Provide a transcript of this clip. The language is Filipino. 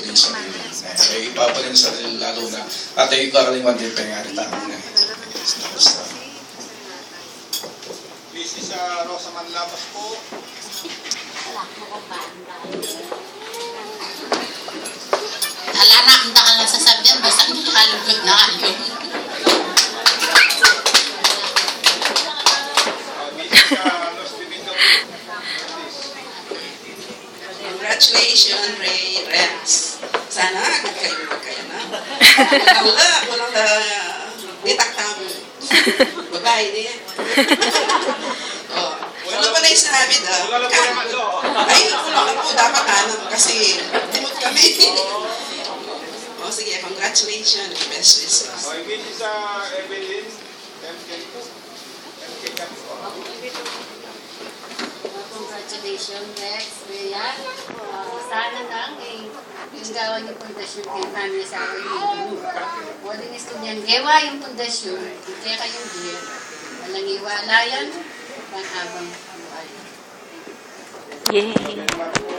din sa sarili. Kaya ipapanin sa sarili lalo na at ay karaniwan din pangari tayo na. Basta. Busy sa Rosaman Labas po. Alara, hindi ka lang sasabihan, basta nakalugod na kayo. Busy sa Los Domingo po. Congratulations, Ray Rex. Sana kayo na. Walang ditaktam. Babae din. Ano pa na yung sinabi daw? Wala lang po naman do. Ay, wala lang po. Dapat hanap kasi timot kami. Sige, congratulations. Best wishes. Okay, busy sa Evelyn. MK po. MK kami po. Congratulations, Rex, Rhea. Sana lang yung gawa yung pundasyon kay family sa akin. Walang estudyante, gawa yung pundasyon, kaya kayong dear. Walang iwalayan, pang-abang buhay. Yay!